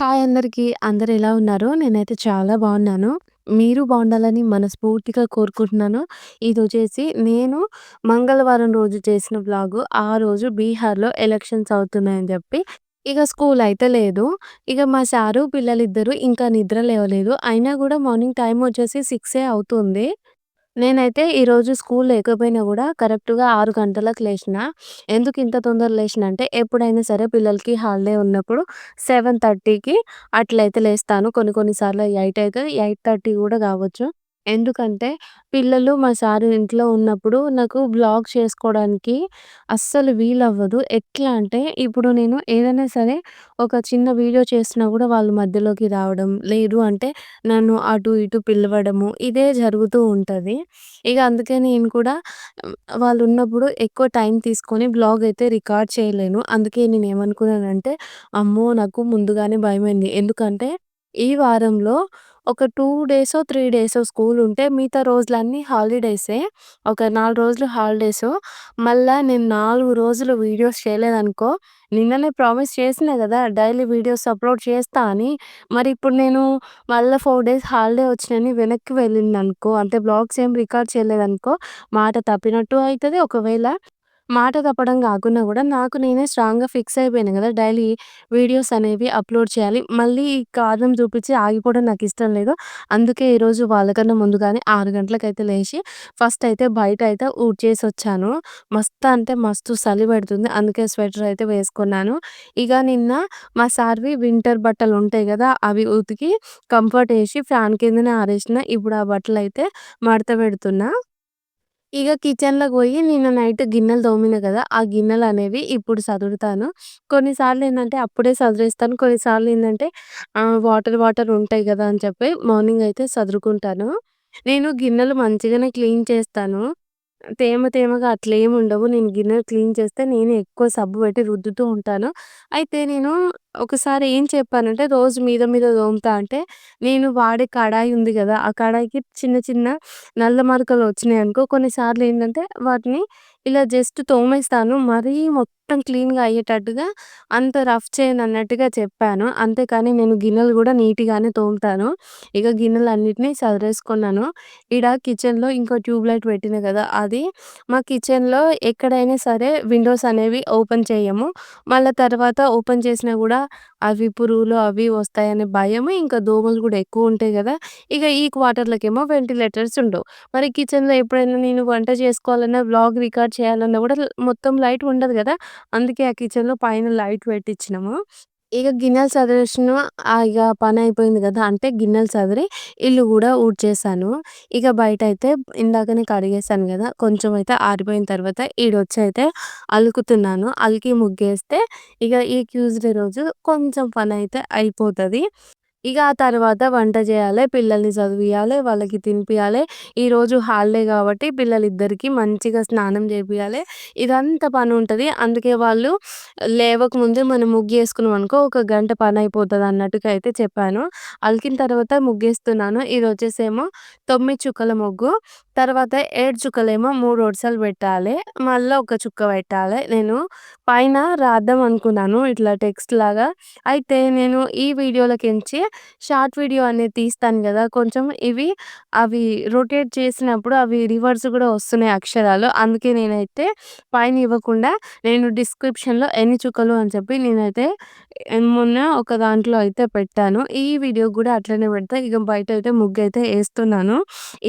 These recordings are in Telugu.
హాయ్ అందరికీ. అందరూ ఎలా ఉన్నారు? నేనైతే చాలా బాగున్నాను. మీరు బాగుండాలని మనస్ఫూర్తిగా కోరుకుంటున్నాను. ఇదొచ్చేసి నేను మంగళవారం రోజు చేసిన వ్లాగు. ఆ రోజు బీహార్‌లో ఎలక్షన్స్ అవుతున్నాయని జెప్పి, ఇగ స్కూల్ అయితే లేదు. ఇగ మా సారు, పిల్లలిద్దరూ ఇంకా నిద్ర లేవలేదు. అయినా గూడా మార్నింగ్ టైమ్ వచ్చేసి 6 అవుతుంది. నేనైతే ఈరోజు స్కూల్ లేకపోయినా గూడా కరెక్ట్‌గా 6 గంటలకు లేషినా. ఎందుకు ఇంత తొందర లేషినా అంటే, ఎప్పుడైనా సరే పిల్లలకి హాలిడే ఉన్నప్పుడు 7:30కి అట్లయితే లేస్తాను. కొన్ని కొన్ని సార్లు 8 అయితది. 8:30 గూడా గావచ్చు. ఎందుకంటే, పిల్లలు మా సారు ఇంట్లో ఉన్నప్పుడు నాకు వ్లాగ్ చేసుకోవడానికి అస్సలు వీలవ్వదు. ఎట్లా అంటే, ఇప్పుడు నేను ఏదైనా సరే ఒక చిన్న వీడియో చేస్తున్నా గూడా వాళ్ళు మధ్యలోకి రావడం, లేదు అంటే నన్ను అటు ఇటు పిలవడము ఇదే జరుగుతూ ఉంటది. ఇగ అందుకే నేను కూడా వాళ్ళున్నప్పుడు ఎక్కువ టైం తీసుకొని వ్లాగ్ అయితే రికార్డ్ చేయలేను. అందుకే నేనేమనుకున్నానంటే, అమ్మో! నాకు ముందుగానే భయమైంది. ఎందుకంటే ఈ వారంలో ఒక 2 డేసో, 3 డేసో స్కూలుంటే మిగతా రోజులన్నీ హాలిడేసే. ఒక 4 రోజులు హాలిడేసు. మళ్ళా నేను 4 రోజులు వీడియోస్ చేయలేదనుకో, నిన్ననే ప్రామిస్ చేసినా గదా! డైలీ వీడియోస్ అప్‌లోడ్ చేస్తా అని. మరిప్పుడు నేను మళ్ళా 4 డేస్ హాలిడే వచ్చినని వెనక్కి వెళ్ళిందనుకో, అంటే వ్లాగ్స్ ఏం రికార్డ్ చేయలేదనుకో, మాట తప్పినట్టు అయితది. ఒకవేళ మాట తప్పడం గాకున్నా గూడా నాకు నేనే స్ట్రాంగ్‌గా ఫిక్స్ అయిపోయాను గదా! డైలీ వీడియోస్ అనేవి అప్‌లోడ్ చేయాలి. మళ్ళీ ఈ కారణం చూపించి ఆగిపోవడం నాకిష్టం లేదు. అందుకే ఈరోజు వాళ్ళకన్నా ముందుగానే 6 గంటలకైతే లేచి ఫస్ట్ అయితే బయటైతే ఊడ్చేసొచ్చాను. మస్త్ అంటే మస్తు చలి పెడుతుంది. అందుకే స్వెటర్ అయితే వేసుకున్నాను. ఇగ నిన్న మా సార్‌వి వింటర్ బట్టలుంటాయి గదా! అవి ఉతికి కంఫర్ట్ ఏసి ఫ్యాన్ కిందనే ఆరేసిన. ఇప్పుడు ఆ బట్టలైతే మడత పెడుతున్నా. ఇగ కిచెన్‌లోకి బోయి నిన్న నైట్ గిన్నెలు తోమిన గదా! ఆ గిన్నెలనేవి ఇప్పుడు సదురుతాను. కొన్నిసార్లేందంటే అప్పుడే సదిరేస్తాను. కొన్నిసార్లేందంటే వాటర్ వాటర్ ఉంటాయి గదా! అని చెప్పి మార్నింగ్ అయితే సదురుకుంటాను. నేను గిన్నెలు మంచిగానే క్లీన్ చేస్తాను. తేమ తేమగా అట్లేముండవు. నేను గిన్నెలు క్లీన్ చేస్తే నేనే ఎక్కువ సబ్బు పెట్టి రుద్దుతూ ఉంటాను. అయితే నేను ఒకసారి ఏం చెప్పానంటే రోజు మీద మీద తోముతా అంటే, నేను వాడే కడాయి ఉంది గదా! ఆ కడాయికి చిన్న చిన్న నల్ల మరకలు వచ్చినాయనుకో కొన్నిసార్లు ఏంటంటే వాటిని ఇలా జస్ట్ తోమేస్తాను. మరీ మొత్తం క్లీన్‌గా అయ్యేటట్టుగా అంత రఫ్ చేయనన్నట్టుగా చెప్పాను. అంతేకానీ నేను గిన్నెలు గూడా నీట్‌గానే తోముతాను. ఇక గిన్నెలన్నిటిని సదిరేసుకున్నాను. ఈడ కిచెన్‌లో ఇంకో ట్యూబ్ లైట్ పెట్టినా గదా! అది మా కిచెన్‌లో ఎక్కడైనా సరే విండోస్ అనేవి ఓపెన్ చేయము. మళ్ళా తర్వాత ఓపెన్ చేసినా గూడా అవి పురుగులు అవి వస్తాయనే భయము, ఇంకా దోమలు గూడా ఎక్కువుంటాయి గదా! ఇక ఈ క్వార్టర్‌లకేమో వెంటిలేటర్స్ ఉండవు. మరి కిచెన్‌లో ఎప్పుడైనా నేను వంట చేసుకోవాలన్నా, వ్లాగ్ రికార్డ్ చేయాలన్నా గూడా మొత్తం లైట్ ఉండదు గదా! అందుకే ఆ కిచెన్‌లో పైన లైట్ పెట్టిచ్చినాము. ఇగ గిన్నెలు సదిరేసిన ఇగ పనయిపోయింది గదా! అంటే గిన్నెలు సదిరి ఇల్లు గూడా ఊడ్చేశాను. ఇక బయటయితే ఇందాకనే కడిగేశాను గదా! కొంచెం అయితే ఆరిపోయిన తర్వాత ఈడొచ్చయితే అలుకుతున్నాను. అలికి ముగ్గేస్తే ఇగ ఈ ట్యూస్‌డే రోజు కొంచెం పనయితే అయిపోతది. ఇగ ఆ తర్వాత వంట జేయాలె, పిల్లల్ని చదివియాలె, వాళ్ళకి తినిపియాలె. ఈరోజు హాలిడే గాబట్టి పిల్లలిద్దరికీ మంచిగా స్నానం జేపియాలె. ఇదంతా పనుంటది. అందుకే వాళ్ళు లేవకముందే మనం ముగ్గేసుకున్నామనుకో ఒక గంట పనయిపోతదన్నట్టుగా అయితే చెప్పాను. అలికిన తర్వాత ముగ్గేస్తున్నాను. ఇదొచ్చేసేమో 9 చుక్కల ముగ్గు. తర్వాత 7 చుక్కలేమో 3 వరుసలు పెట్టాలె. మళ్ళా ఒక చుక్క పెట్టాలె. నేను పైన రాద్దాం అనుకున్నాను ఇట్లా టెక్స్ట్‌లాగా. అయితే నేను ఈ వీడియోలకించి షార్ట్ వీడియో అనేది తీస్తాను గదా! కొంచెం అవి రొటేట్ చేసినప్పుడు అవి రివర్స్ గూడా వస్తున్నాయి అక్షరాలు. అందుకే నేనైతే పైన ఇవ్వకుండా నేను డిస్క్రిప్షన్‌లో ఎన్ని చుక్కలు అని చెప్పి నేనైతే మొన్న ఒక దాంట్లో అయితే పెట్టాను. ఈ వీడియో గూడా అట్లనే పెడతా. ఇక బయటైతే ముగ్గయితే ఏస్తున్నాను.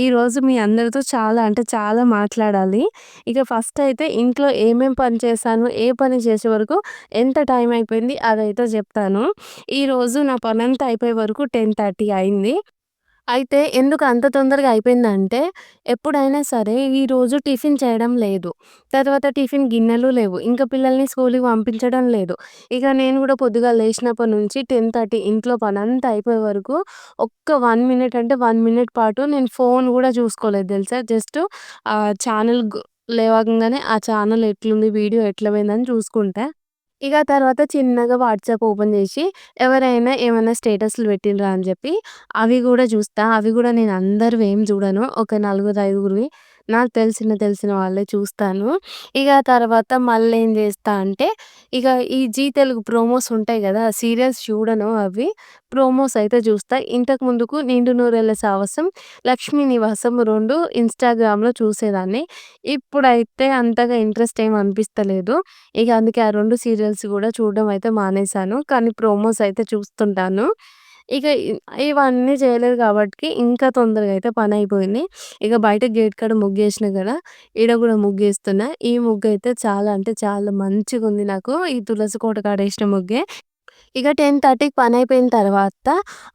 ఈరోజు మీ అందరితో చాలా అంటే చాలా మాట్లాడాలి. ఇక ఫస్ట్ అయితే ఇంట్లో ఏమేం పని చేశాను, ఏ పని చేసే వరకు ఎంత టైం అయిపోయింది అదైతే జెప్తాను. ఈరోజు నా పనంతా అయిపోయే వరకు 10:30 అయింది. అయితే ఎందుకు అంత తొందరగా అయిపోయిందంటే, ఎప్పుడైనా సరే ఈరోజు టిఫిన్ చేయడం లేదు. తర్వాత టిఫిన్ గిన్నెలు లేవు. ఇంకా పిల్లల్ని స్కూలుకి పంపించడం లేదు. ఇక నేను గూడా పొద్దుగాల లేచినప్పటి నుంచి 10:30 ఇంట్లో పనంతా అయిపోయే వరకు ఒక్క 1 మినిట్ అంటే 1 మినిట్ పాటు నేను ఫోను గూడా చూసుకోలేదు తెలుసా! జస్ట్ ఛానెల్ లేవంగానే ఆ ఛానెల్ ఎట్లుంది, వీడియో ఎట్లా పోయిందని చూసుకుంటా. ఇగ తర్వాత చిన్నగా వాట్సాప్ ఓపెన్ జేసి, ఎవరైనా ఏమన్నా స్టేటస్‌లు పెట్టిండ్రా అని జెప్పి, అవి గూడా జూస్తా. అవి గూడా నేను అందరివి ఏం జూడను. ఒక నలుగురు, ఐదుగురివి నాకు తెలిసిన వాళ్ళే చూస్తాను. ఇగ తర్వాత మళ్ళేం జేస్తా అంటే, ఇగ ఈ జీ తెలుగు ప్రోమోస్ ఉంటాయి గదా! సీరియల్స్ చూడను అవి. ప్రోమోస్ అయితే జూస్తా. ఇంతకు ముందుకు 'నిండు నూరేళ్ల సావాసం', 'లక్ష్మీ నివాసం' 2 ఇన్‌స్టాగ్రామ్‌లో చూసేదాన్ని. ఇప్పుడైతే అంతగా ఇంట్రెస్ట్ ఏమి అనిపిస్తలేదు. ఇగ అందుకే ఆ 2 సీరియల్స్ గూడా చూడడం అయితే మానేశాను. కానీ ప్రోమోస్ అయితే చూస్తుంటాను. ఇక ఇవన్నీ చేయలేదు గాబట్టికి ఇంకా తొందరగా అయితే పనయిపోయింది. ఇక బయట గేట్ కాడ ముగ్గేసినా గదా! ఈడ గూడా ముగ్గేస్తున్నా. ఈ ముగ్గయితే చాలా అంటే చాలా మంచిగుంది నాకు. ఈ తులసి కోట కాడేసిన ముగ్గే. ఇక 10:30కి పనయిపోయిన తర్వాత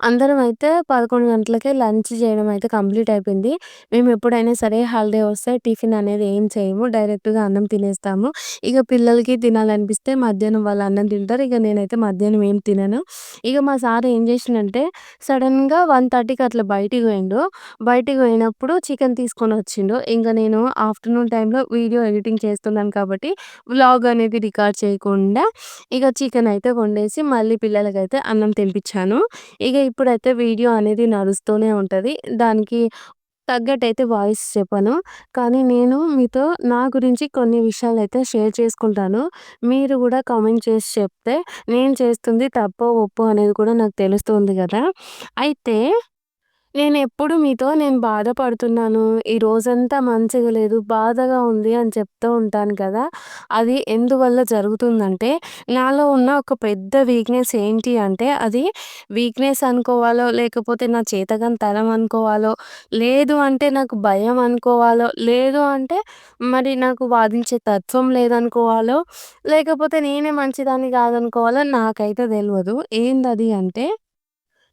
అందరమైతే 11 గంటలకే లంచ్ జేయడం అయితే కంప్లీట్ అయిపోయింది. మేమెప్పుడైనా సరే హాలిడే వస్తే టిఫిన్ అనేది ఏం చేయము. డైరెక్ట్‌గా అన్నం తినేస్తాము. ఇగ పిల్లలకి తినాలనిపిస్తే మధ్యాహ్నం వాళ్ళు అన్నం తింటారు. ఇగ నేనైతే మధ్యాహ్నం ఏం తినను. ఇగ మా సార్ ఏం జేశిండంటే సడెన్‌గా 1:30కి అట్లా బయటికి పోయిండు. బయటికి పోయినప్పుడు చికెన్ తీసుకొనొచ్చిండు. ఇంక నేను ఆఫ్టర్‌నూన్ టైమ్‌లో వీడియో ఎడిటింగ్ చేస్తున్నాను కాబట్టి వ్లాగ్ అనేది రికార్డ్ చేయకుండా ఇగ చికెన్ అయితే వండేసి మళ్ళీ పిల్లలకైతే అన్నం తినిపించాను. ఇగ ఇప్పుడైతే వీడియో అనేది నడుస్తూనే ఉంటది. దానికి తగ్గట్టయితే వాయిస్ చెప్పను. కానీ నేను మీతో నా గురించి కొన్ని విషయాలైతే షేర్ చేసుకుంటాను. మీరు గూడా కామెంట్ చేసి చెప్తే నేను చేస్తుంది తప్పో, ఒప్పో అనేది కూడా నాకు తెలుస్తుంది గదా! అయితే నేనెప్పుడు మీతో నేను బాధపడుతున్నాను, ఈ రోజంతా మంచిగా లేదు, బాధగా ఉంది అని చెప్తూ ఉంటాను కదా! అది ఎందువల్ల జరుగుతుందంటే, నాలో ఉన్న ఒక పెద్ద వీక్‌నెస్ ఏంటి అంటే, అది వీక్‌నెస్ అనుకోవాలో, లేకపోతే నా చేతగానితనం అనుకోవాలో, లేదు అంటే నాకు భయం అనుకోవాలో, లేదు అంటే మరి నాకు వాదించే తత్వం లేదనుకోవాలో, లేకపోతే నేనే మంచిదాన్ని కాదనుకోవాలో నాకైతే తెలవదు. ఏందది అంటే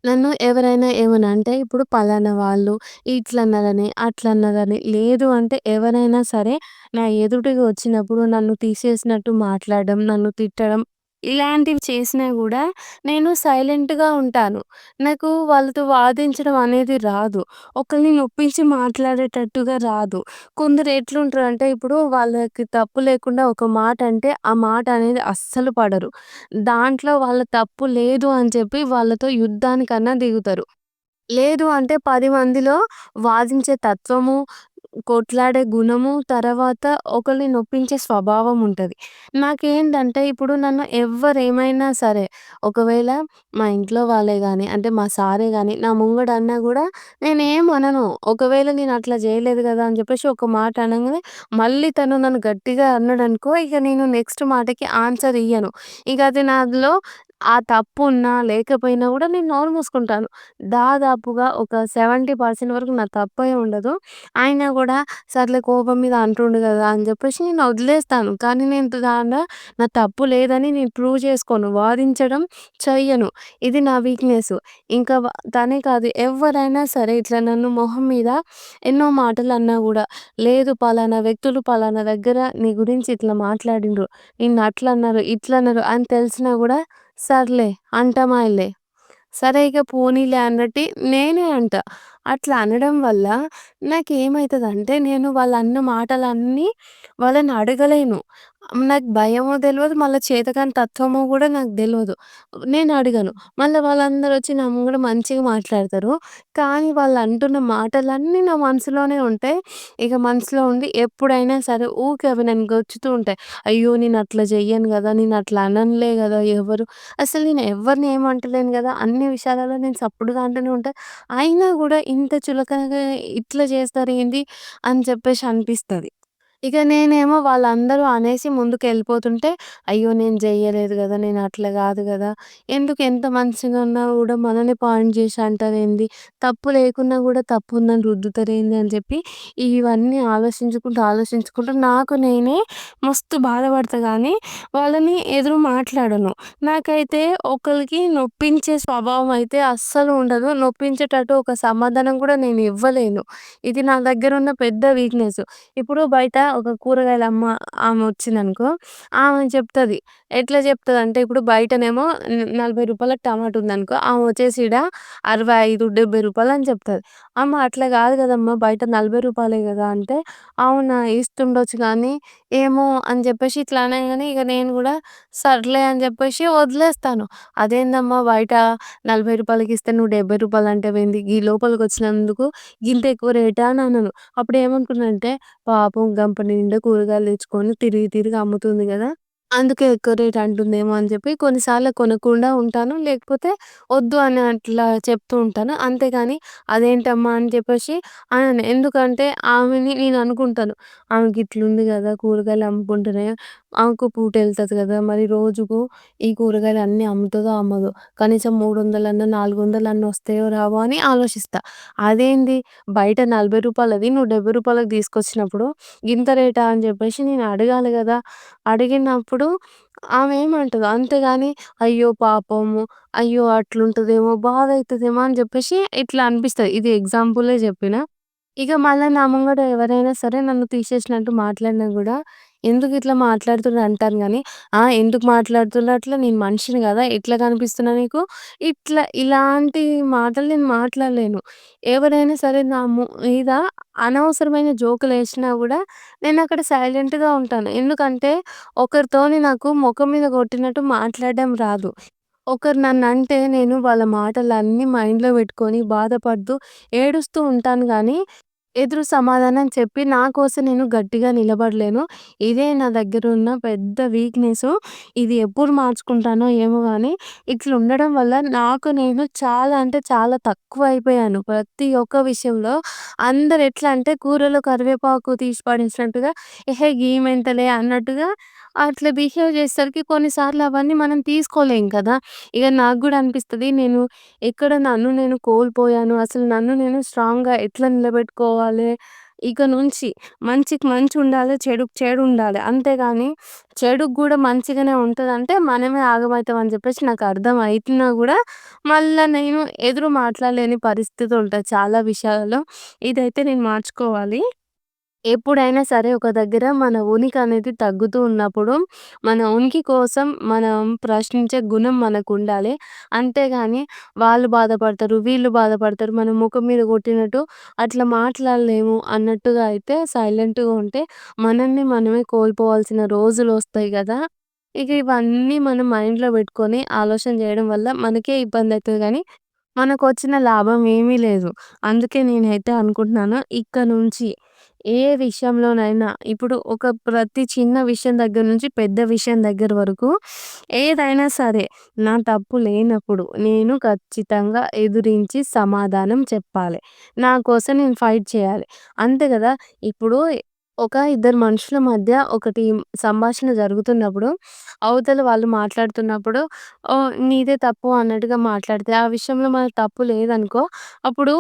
నన్ను ఎవరైనా ఏమన్నా అంటే ఇప్పుడు పలానా వాళ్ళు ఇట్లన్నారని, అట్లన్నారని, లేదు అంటే ఎవరైనా సరే నా ఎదుటికి వచ్చినప్పుడు నన్ను తీసేసినట్టు మాట్లాడడం, నన్ను తిట్టడం ఇలాంటివి చేసినా గూడా నేను సైలెంట్‌గా ఉంటాను. నాకు వాళ్ళతో వాదించడం అనేది రాదు. ఒకళ్ళని నొప్పించి మాట్లాడేటట్టుగా రాదు. కొందరు ఎట్లుంటారంటే ఇప్పుడు వాళ్ళకి తప్పు లేకుండా ఒక మాట అంటే ఆ మాట అనేది అస్సలు పడరు. దాంట్లో వాళ్ళ తప్పు లేదు అని చెప్పి వాళ్ళతో యుద్ధానికన్నా దిగుతారు. లేదు అంటే 10 మందిలో వాదించే తత్వము, కొట్లాడే గుణము, తర్వాత ఒకళ్ళని నొప్పించే స్వభావం ఉంటది. నాకేంటంటే ఇప్పుడు నన్ను ఎవ్వరేమైనా సరే, ఒకవేళ మా ఇంట్లో వాళ్ళే గాని, అంటే మా సారే గాని నా ముంగట అన్నా గూడా నేనేమనను. ఒకవేళ నేను అట్లా జేయలేదు గదా! అని జెప్పేసి ఒక మాట అనంగానే మళ్ళీ తను నన్ను గట్టిగా అన్నాడనుకో, ఇక నేను నెక్స్ట్ మాటకి ఆన్సర్ ఇయ్యను. ఇక అది నాలో ఆ తప్పున్నా, లేకపోయినా గూడా నేను నోరు మూసుకుంటాను. దాదాపుగా ఒక 70% వరకు నా తప్పే ఉండదు. అయినా గూడా సర్లే కోపం మీద అంటుండు గదా! అని జెప్పేసి నేను వదిలేస్తాను. కానీ నేను దాంట్లో నా తప్పు లేదని నేను ప్రూవ్ చేసుకోను. వాదించడం చెయ్యను. ఇది నా వీక్‌నెస్. ఇంకా తనే కాదు ఎవ్వరైనా సరే ఇట్లా నన్ను మొహం మీద ఎన్నో మాటలన్నా గూడా, లేదు పలానా వ్యక్తులు పలానా దగ్గర నీ గురించి ఇట్లా మాట్లాడిండ్రు. నిన్ను అట్లన్నారు, ఇట్లన్నారు అని తెలిసినా గూడా సర్లే అంటమాయలే. సరే ఇక పోనీలే అన్నట్టు నేనే అంట. అట్లా అనడం వల్ల నాకేమైతదంటే నేను వాళ్ళన్న మాటలన్నీ వాళ్ళని అడగలేను. నాకు భయమో తెలవదు, మళ్ళా చేతకాని తత్వమో గూడా నాకు దెలవదు. నేను అడగను. మళ్ళా వాళ్ళందరొచ్చి నా ముంగట మంచిగా మాట్లాడతారు. కానీ వాళ్ళంటున్న మాటలన్నీ నా మనసులోనే ఉంటాయి. ఇక మనసులో ఉండి ఎప్పుడైనా సరే ఊకే అవి నన్ను గొచ్చుతూ ఉంటాయి. అయ్యో! నేనట్లా జెయ్యను గదా! నేనట్లా అననులే గదా! ఎవరు అసలు నేను ఎవరిని ఏమంటలేను గదా! అన్ని విషయాలలో నేను సప్పుడుగా అంటూనే ఉంటా. అయినా గూడా ఇంత చులకనగా ఇట్లా చేస్తారేంది అని చెప్పేసి అనిపిస్తది. ఇక నేనేమో వాళ్ళందరూ అనేసి ముందుకెళ్ళిపోతుంటే, అయ్యో! నేను జెయ్యలేదు గదా! నేను అట్లా గాదు గదా! ఎందుకు ఎంత మంచిగా ఉన్నా గూడా మనల్ని పాయింట్ జేసి అంటారేంది? తప్పు లేకున్నా గూడా తప్పుందని రుద్దుతారేంది అని చెప్పి ఇవన్నీ ఆలోచించుకుంటూ నాకు నేనే మస్తు బాధపడతా గానీ, వాళ్ళని ఎదురు మాట్లాడను. నాకైతే ఒకళ్ళకి నొప్పించే స్వభావం అయితే అస్సలు ఉండదు. నొప్పించేటట్టు ఒక సమాధానం కూడా నేను ఇవ్వలేను. ఇది నా దగ్గరున్న పెద్ద వీక్‌నెస్. ఇప్పుడు బయట ఒక కూరగాయల ఆమె వచ్చిందనుకో, ఆమె చెప్తది. ఎట్లా చెప్తదంటే ఇప్పుడు బయటనేమో రూ. 40 టమాటా ఉందనుకో, ఆమె వచ్చేసి ఈడ 65, 70 అని చెప్తది. అమ్మ అట్లా కాదు కదమ్మా! బయట రూ. 40 గదా! అంటే, అవునా! ఇస్తుండొచ్చు గానీ, ఏమో అని చెప్పేసి ఇట్లా అనంగానే ఇగ నేను గూడా సర్లే అని చెప్పేసి వదిలేస్తాను. అదేందమ్మా బయట రూ. 40కి ఇస్తే నువ్వు రూ. 70 అంటావేంది? ఈ లోపలికొచ్చినందుకు గింత ఎక్కువ రేటా అని అన్నాను. అప్పుడేమనుకున్నానంటే, పాపం గంప నిండా కూరగాయలు తెచ్చుకొని తిరిగి తిరిగి అమ్ముతుంది గదా! అందుకే ఎక్కువ రేట్ అంటుందేమో అని చెప్పి కొన్నిసార్లు కొనకుండా ఉంటాను. లేకపోతే వద్దు అని అట్లా చెప్తూ ఉంటాను. అంతేగాని అదేంటమ్మా అని చెప్పేసి అనను. ఎందుకంటే ఆమెని నేను అనుకుంటాను. ఆమెకి ఇట్లుంది గదా! కూరగాయలు అమ్ముకుంటూనే ఆమెకు పూటెళ్తది గదా! మరి రోజుకు ఈ కూరగాయలు అన్నీ అమ్ముతదో, అమ్మదో. కనీసం 300 400 వస్తాయో రావో అని ఆలోచిస్తా. అదేంది బయట రూ. 40ది నువ్వు రూ. 70కి తీసుకొచ్చినప్పుడు గింత రేటా అని చెప్పేసి నేను అడగాలి గదా! అడిగినప్పుడు ఆమె ఏమంటదో. అంతేగాని అయ్యో పాపము, అయ్యో అట్లుంటదేమో, బాధైతదేమో అని జెప్పేసి ఇట్లా అనిపిస్తది. ఇది ఎగ్జాంపులే జెప్పిన. ఇక మళ్ళా నా ముంగట ఎవరైనా సరే నన్ను తీసేసినట్టు మాట్లాడినా గూడా, ఎందుకిట్లా మాట్లాడుతుర్రు అంటాను గానీ, ఆ! ఎందుకు మాట్లాడుతుర్రు అట్లా? నేను మనిషిని గదా! ఎట్లా కనిపిస్తున్నా నీకు? ఇలాంటి మాటలు నేను మాట్లాడలేను. ఎవరైనా సరే నా మీద అనవసరమైన జోకులేసినా గూడా నేనక్కడ సైలెంట్‌గా ఉంటాను. ఎందుకంటే, ఒకరితోని నాకు మొఖం మీద కొట్టినట్టు మాట్లాడడం రాదు. ఒకరు నన్నంటే నేను వాళ్ళ మాటలన్నీ మైండ్‌లో పెట్టుకొని బాధపడుతూ, ఏడుస్తూ ఉంటాను గానీ, ఎదురు సమాధానం చెప్పి నా కోసం నేను గట్టిగా నిలబడలేను. ఇదే నా దగ్గరున్న పెద్ద వీక్‌నెసు. ఇది ఎప్పుడు మార్చుకుంటానో ఏమో గానీ, ఇట్లుండడం వల్ల నాకు నేను చాలా అంటే చాలా తక్కువైపోయాను. ప్రతి ఒక్క విషయంలో అందరూ ఎట్లా అంటే కూరలో కరివేపాకు తీసి పడేసినట్టుగా, ఎహే! ఈమెంతలే అన్నట్టుగా అట్లా బిహేవ్ చేసేసరికి కొన్నిసార్లు అవన్నీ మనం తీసుకోలేం కదా! ఇగ నాకు గూడా అనిపిస్తది. నేను ఎక్కడ నన్ను నేను కోల్పోయాను. అసలు నన్ను నేను స్ట్రాంగ్‌గా ఎట్లా నిలబెట్టుకోవాలి. ఇక నుంచి మంచికి మంచుండాలి. చెడుకి చెడుండాలి. అంతేగాని చెడుకి గూడా మంచిగానే ఉంటదంటే మనమే ఆగమైతాం అని జెప్పేసి నాకు అర్థమైతున్నా గూడా మళ్ళా నేను ఎదురు మాట్లాడలేని పరిస్థితి ఉంటది చాలా విషయాలలో. ఇదైతే నేను మార్చుకోవాలి. ఎప్పుడైనా సరే ఒక దగ్గర మన ఉనికి అనేది తగ్గుతూ ఉన్నప్పుడు, మన ఉనికి కోసం మనం ప్రశ్నించే గుణం మనకుండాలి. అంతేగాని వాళ్ళు బాధపడతారు, వీళ్ళు బాధపడతారు, మన ముఖం మీద కొట్టినట్టు అట్లా మాట్లాడలేము అన్నట్టుగా అయితే సైలెంట్‌గా ఉంటే మనల్ని మనమే కోల్పోవాల్సిన రోజులొస్తాయి గదా! ఇక ఇవన్నీ మనం మైండ్‌లో పెట్టుకొని ఆలోచన చేయడం వల్ల మనకే ఇబ్బందయితది గానీ, మనకొచ్చిన లాభం ఏమీ లేదు. అందుకే నేనైతే అనుకుంటున్నాను ఇక నుంచి ఏ విషయంలోనైనా ఇప్పుడు ఒక ప్రతి చిన్న విషయం దగ్గర నుంచి పెద్ద విషయం దగ్గర వరకు ఏదైనా సరే నా తప్పు లేనప్పుడు నేను ఖచ్చితంగా ఎదురించి సమాధానం చెప్పాలి. నా కోసం నేను ఫైట్ చేయాలి. అంతే గదా! ఇప్పుడు ఒక ఇద్దరు మనుషుల మధ్య ఒకటి సంభాషణ జరుగుతున్నప్పుడు అవతల వాళ్ళు మాట్లాడుతున్నప్పుడు నీదే తప్పు అన్నట్టుగా మాట్లాడితే ఆ విషయంలో మన తప్పు లేదనుకో అప్పుడు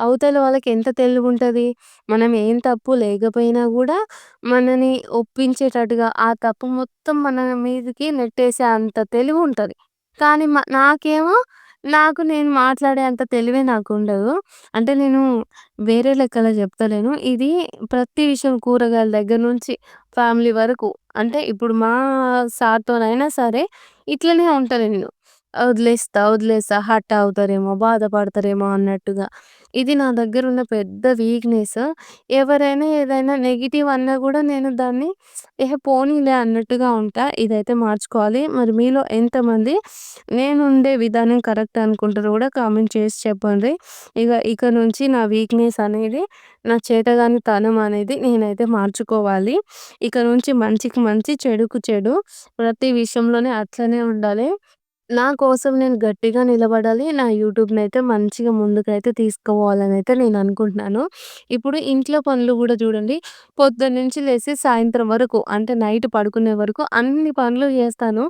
అవతల వాళ్ళకి ఎంత తెలివుంటది? మనం ఏం తప్పు లేకపోయినా గూడా, మనని ఒప్పించేటట్టుగా ఆ తప్పు మొత్తం మన మీదకి నెట్టేసే అంత తెలివుంటది. కానీ నాకేమో నాకు నేను మాట్లాడే అంత తెలివే నాకుండదు. అంటే నేను వేరే లెక్కలో చెప్తలేను. ఇది ప్రతి విషయం కూరగాయల దగ్గర నుంచి ఫ్యామిలీ వరకు. అంటే ఇప్పుడు మా సార్‌తోనైనా సరే ఇట్లనే ఉంటా నేను. వదిలేస్తా హర్ట్ అవుతారేమో, బాధపడతారేమో అన్నట్టుగా. ఇది నా దగ్గరున్న పెద్ద వీక్‌నెస్. ఎవరైనా ఏదైనా నెగెటివ్ అన్నా గూడా నేను దాన్ని పోనీలే అన్నట్టుగా ఉంటా. ఇదైతే మార్చుకోవాలి. మరి మీలో ఎంతమంది నేనుండే విధానం కరెక్ట్ అనుకుంటారో గూడా కామెంట్ చేసి చెప్పండి. ఇక నుంచి నా వీక్‌నెస్ అనేది, నా చేతగానితనం అనేది నేనైతే మార్చుకోవాలి. ఇక నుంచి మంచికి మంచి, చెడుకు చెడు ప్రతి విషయంలోనే అట్లనే ఉండాలి. నా కోసం నేను గట్టిగా నిలబడాలి. నా యూట్యూబ్‌నైతే మంచిగా ముందుకైతే తీసుకుపోవాలనైతే నేననుకుంటున్నాను. ఇప్పుడు ఇంట్లో పనులు గూడా జూడండి. పొద్దున్నుంచి లేసి సాయంత్రం వరకు అంటే నైట్ పడుకునే వరకు అన్ని పనులు జేస్తాను.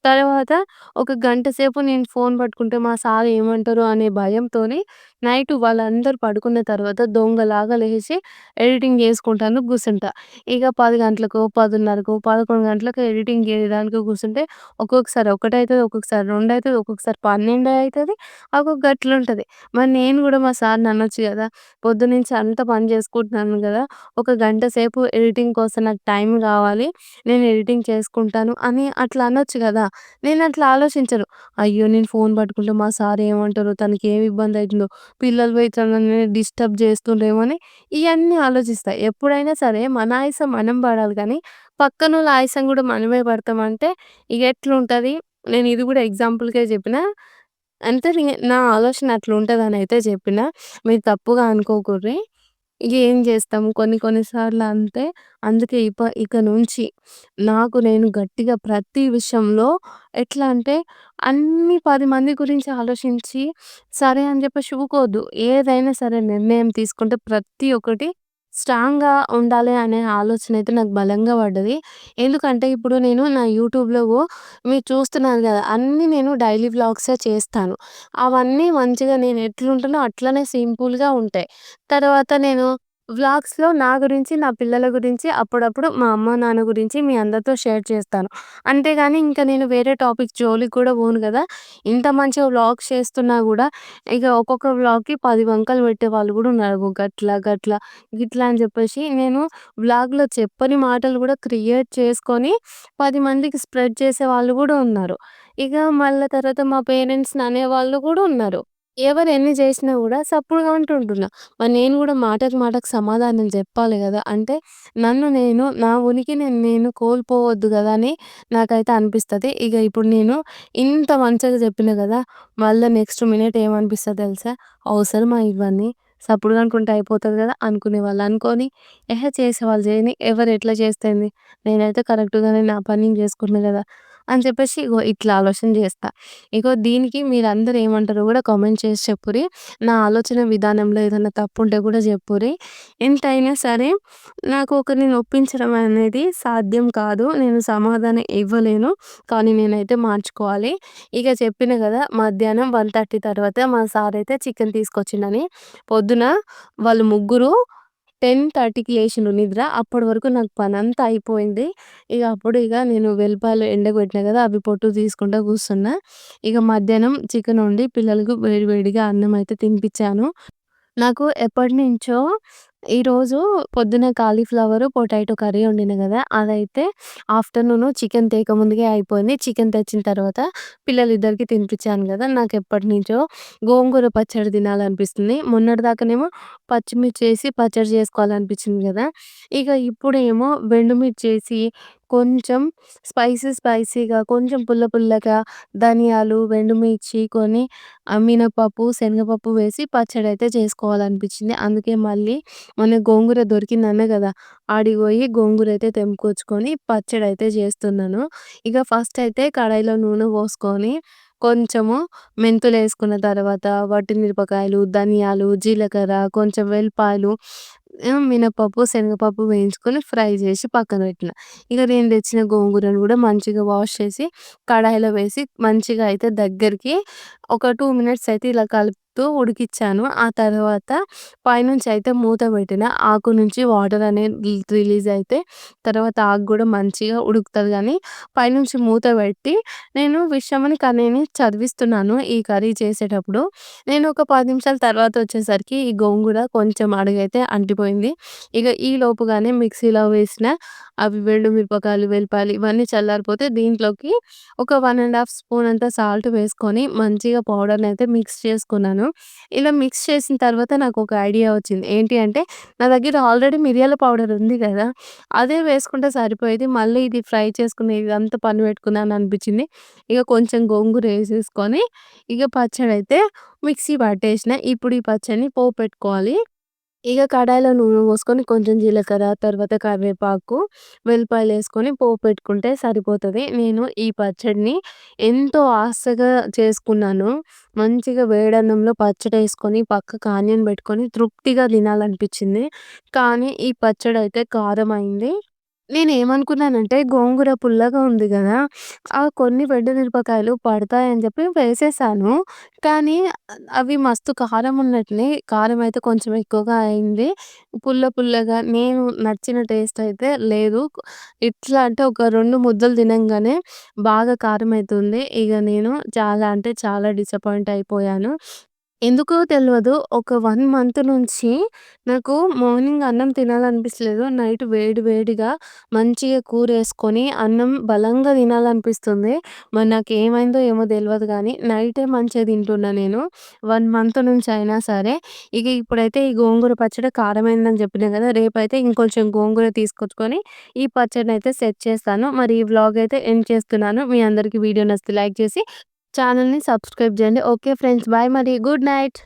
తర్వాత ఒక గంట సేపు నేను ఫోను పట్టుకుంటే మా సార్ ఏమంటారో అనే భయంతోని నైటు వాళ్ళందరూ పడుకున్న తర్వాత దొంగలాగా లేసి ఎడిటింగ్ జేసుకుంటాను కూసుంటా. ఇగ 10 గంటలకో, 10:30కో, 11 గంటలకు ఎడిటింగ్ జేయడానికి కూర్చుంటే ఒక్కొక్కసారి ఒకటైతది, ఒక్కొక్కసారి 2 అయితది, ఒక్కొక్కసారి 12 అయితది. గట్లుంటది. మరి నేను గూడా మా సార్‌ని అనొచ్చు గదా! పొద్దునుంచి అంత పని జేసుకుంటున్నాను గదా! ఒక గంట సేపు ఎడిటింగ్ కోసం నాకు టైం గావాలి. నేను ఎడిటింగ్ చేసుకుంటాను అని అట్లా అనొచ్చు గదా! నేనట్లా ఆలోచించను. అయ్యో! నేను ఫోను పట్టుకుంటే మా సార్ ఏమంటారో, తనకేమి ఇబ్బందయితుందో, పిల్లలు పోయి తనని డిస్టర్బ్ చేస్తుండ్రేమో అని ఇయన్నీ ఆలోచిస్తా. ఎప్పుడైనా సరే మన ఆయుసం మనం పడాలి కానీ, పక్కనోళ్ళ ఆయుసం గూడా మనమే పడతామంటే ఇగ ఎట్లుంటది? నేను ఇది గూడా ఎగ్జాంపుల్‌కే చెప్పినా. అంటే నా ఆలోచన అట్లుంటదనయితే చెప్పినా. మీరు తప్పుగా అనుకోకుర్రి. ఏం జేస్తాం కొన్ని కొన్ని సార్లు అంతే. అందుకే ఇక నుంచి నాకు నేను గట్టిగా ప్రతి విషయంలో ఎట్లా అంటే అన్ని 10 మంది గురించి ఆలోచించి సరే అని జెప్పేసి ఊకోవద్దు. ఏదైనా సరే నిర్ణయం తీసుకుంటే ప్రతి ఒక్కటి స్ట్రాంగ్‌గా ఉండాలి అనే ఆలోచన అయితే నాకు బలంగా పడ్డది. ఎందుకంటే ఇప్పుడు నేను నా యూట్యూబ్‌లో మీరు చూస్తున్నారు గదా! అన్నీ నేను డైలీ వ్లాగ్సే చేస్తాను. అవన్నీ మంచిగా నేను ఎట్లుంటానో అట్లనే సింపుల్‌గా ఉంటాయి. తర్వాత నేను వ్లాగ్స్‌లో నా గురించి, నా పిల్లల గురించి, అప్పుడప్పుడు మా అమ్మ, నాన్న గురించి మీ అందరితో షేర్ చేస్తాను. అంతేగాని ఇంక నేను వేరే టాపిక్ జోలికి కూడా పోను గదా! ఇంత మంచిగా వ్లాగ్స్ చేస్తున్నా గూడా ఇక ఒక్కొక్క వ్లాగ్‌కి 10 వంకలు పెట్టేవాళ్ళు గూడా ఉన్నారు. గట్ల, గట్ల, గిట్ల అని జెప్పేసి నేను వ్లాగ్‌లో చెప్పని మాటలు గూడా క్రియేట్ చేసుకొని 10 మందికి స్ప్రెడ్ చేసేవాళ్ళు గూడా ఉన్నారు. ఇక మళ్ళా తర్వాత మా పేరెంట్స్‌ని అనేవాళ్ళు గూడా ఉన్నారు. ఎవరు ఎన్ని జేసినా గూడా సపోర్ట్‌గా ఉంటుంటున్నా. మరి నేను గూడా మాటకి మాటకి సమాధానం జెప్పాలి గదా! అంటే నన్ను నేను నా ఉనికిని నేను కోల్పోవద్దు గదా! అని నాకైతే అనిపిస్తది. ఇగ ఇప్పుడు నేను ఇంత మంచిగా జెప్పినా గదా! మళ్ళా నెక్స్ట్ మినిట్ ఏమనిపిస్తదో తెలుసా? అవసరమా ఇవన్నీ? సప్పుడు కనుకుంటే అయిపోతది గదా! అనుకునేవాళ్ళు అనుకోని, చేసేవాళ్ళు జేయని, ఎవరు ఎట్లా చేస్తే ఏంది? నేనైతే కరెక్ట్‌గానే నా పని నేను జేసుకుంటున్నా గదా! అని చెప్పేసి ఇగో ఇట్లా ఆలోచన జేస్తా. ఇగో దీనికి మీరందరూ ఏమంటారో గూడా కామెంట్ చేసి చెప్పుర్రి. నా ఆలోచన విధానంలో ఏదన్నా తప్పుంటే గూడా జెప్పుర్రి. ఎంతైనా సరే నాకు ఒకరిని ఒప్పించడం అనేది సాధ్యం కాదు. నేను సమాధానం ఇవ్వలేను. కానీ నేనైతే మార్చుకోవాలి. ఇక చెప్పిన గదా! మధ్యాహ్నం 1:30 తర్వాత మా సారయితే చికెన్ తీసుకొచ్చిండని. పొద్దున వాళ్ళు ముగ్గురు 10:30కి లేషిండ్రు నిద్ర. అప్పటి వరకు నాకు పనంతా అయిపోయింది. ఇగ నేను వెల్లిపాయలు ఎండకు పెట్టినా గదా! అవి పొట్టు తీసుకుంటా కూర్చున్నా. ఇగ మధ్యాహ్నం చికెన్ వండి పిల్లలకు వేడి వేడిగా అన్నం అయితే తినిపిచ్చాను. నాకు ఎప్పటినుంచో ఈరోజు పొద్దున కాలీఫ్లవరు, పొటాటో కర్రీ వండినా గదా! అదైతే ఆఫ్టర్‌నూను చికెన్ తేకముందుకే అయిపోయింది. చికెన్ తెచ్చిన తర్వాత పిల్లలిద్దరికీ తినిపిచ్చాను గదా! నాకెప్పటినుంచో గోంగూర పచ్చడి తినాలనిపిస్తుంది. మొన్నటిదాకానేమో పచ్చిమిర్చేసి పచ్చడి చేసుకోవాలనిపించింది గదా! ఇక ఇప్పుడేమో ఎండుమిర్చేసి కొంచెం స్పైసీగా, కొంచెం పుల్ల పుల్లగా ధనియాలు, ఎండుమిర్చి కొన్ని మినపప్పు, శనగపప్పు వేసి పచ్చడైతే చేసుకోవాలనిపించింది. అందుకే మళ్ళీ మొన్న గోంగూర దొరికిందన్నా గదా! ఆడికి బోయి గోంగూరైతే తెంపుకొచ్చుకొని పచ్చడైతే జేస్తున్నాను. ఇగ ఫస్టయితే కడాయిలో నూనె పోసుకొని కొంచెము మెంతులేసుకున్న తర్వాత వట్టి మిరపకాయలు, ధనియాలు, జీలకర్ర, కొంచెం వెల్లిపాయలు, మినపప్పు, శనగపప్పు వేయించుకొని ఫ్రై జేసి పక్కన పెట్టిన. ఇగ నేను తెచ్చిన గోంగూరను గూడా మంచిగా వాష్ చేసి కడాయిలో వేసి మంచిగా అయితే దగ్గరికి ఒక 2 మినిట్స్ అయితే ఇలా కలుపుతూ ఉడికిచ్చాను. ఆ తర్వాత పైనుంచి అయితే మూత పెట్టిన. ఆకు నుంచి వాటర్ అనేది రిలీజ్ అయితే తర్వాత ఆకు గూడా మంచిగా ఉడుకుతది గానీ, పైనుంచి మూత పెట్టి నేను విషమని కన్నయ్యని చదివిస్తున్నాను ఈ కర్రీ చేసేటప్పుడు. నేను ఒక 10 నిమిషాల తర్వాత వచ్చేసరికి ఈ గోంగూర కొంచెం అడుగైతే అంటిపోయింది. ఇగ ఈ లోపుగానే మిక్సీలో వేసిన అవి మిరపకాయలు, వెల్లిపాయలు ఇవన్నీ చల్లారిపోతే దీంట్లోకి ఒక 1 స్పూన్ అంత సాల్ట్ వేసుకొని మంచిగా పౌడర్‌నయితే మిక్స్ చేసుకున్నాను. ఇలా మిక్స్ చేసిన తర్వాత నాకొక ఐడియా వచ్చింది. ఏంటి అంటే నా దగ్గర ఆల్రెడీ మిరియాల పౌడర్ ఉంది గదా! అదే వేసుకుంటే సరిపోయేది. మళ్ళీ ఇది ఫ్రై చేసుకునే ఇదంతా పని పెట్టుకున్నాను అనిపించింది. ఇగ కొంచెం గోంగూర ఏసేసుకొని ఇగ పచ్చడైతే మిక్సీ పట్టేసిన. ఇప్పుడు ఈ పచ్చడిని పోపెట్టుకోవాలి. ఇగ కడాయిలో నూనె పోసుకొని కొంచెం జీలకర్ర, తర్వాత కరివేపాకు, వెల్లిపాయలేసుకొని పోపు పెట్టుకుంటే సరిపోతది. నేను ఈ పచ్చడిని ఎంతో ఆశగా చేసుకున్నాను. మంచిగా వేడన్నంలో పచ్చడేసుకొని పక్కకు ఆనియన్ పెట్టుకొని తృప్తిగా తినాలనిపించింది. కానీ ఈ పచ్చడయితే కారమయింది. నేనేమనుకున్నానంటే గోంగూర పుల్లగా ఉంది గదా! ఆ కొన్ని మిరపకాయలు పడతాయని చెప్పి వేసేసాను. కానీ అవి మస్తు కారం ఉన్నట్లే కారమయితే కొంచెం ఎక్కువగా అయింది. పుల్లగా నేను నచ్చిన టేస్ట్ అయితే లేదు. ఎట్లా అంటే ఒక 2 ముద్దలు తినంగానే బాగా కారమైతుంది. ఇగ నేను చాలా అంటే చాలా డిసప్పాయింట్ అయిపోయాను. ఎందుకో తెలవదు. ఒక 1 మంత్ నుంచి నాకు మార్నింగ్ అన్నం తినాలనిపిస్తలేదు. నైట్ వేడి వేడిగా మంచిగా కూరేసుకొని అన్నం బలంగా తినాలనిపిస్తుంది. మరి నాకేమైందో ఏమో తెలవదు గానీ నైటే మంచిగా తింటున్నా నేను. 1 మంత్ నుంచి అయినా సరే. ఇక ఇప్పుడైతే ఈ గోంగూర పచ్చడి కారమైందని చెప్పినా గదా! రేపైతే ఇంకొంచెం గోంగూర తీసుకొచ్చుకొని ఈ పచ్చడినైతే సెట్ చేస్తాను. మరి ఈ వ్లాగ్ అయితే ఎండ్ చేస్తున్నాను. మీ అందరికి వీడియో నచ్చితే లైక్ చేసి ఛానెల్‌ని సబ్స్క్రైబ్ జేయండి. Okay friends. బాయ్ మరి. Good night.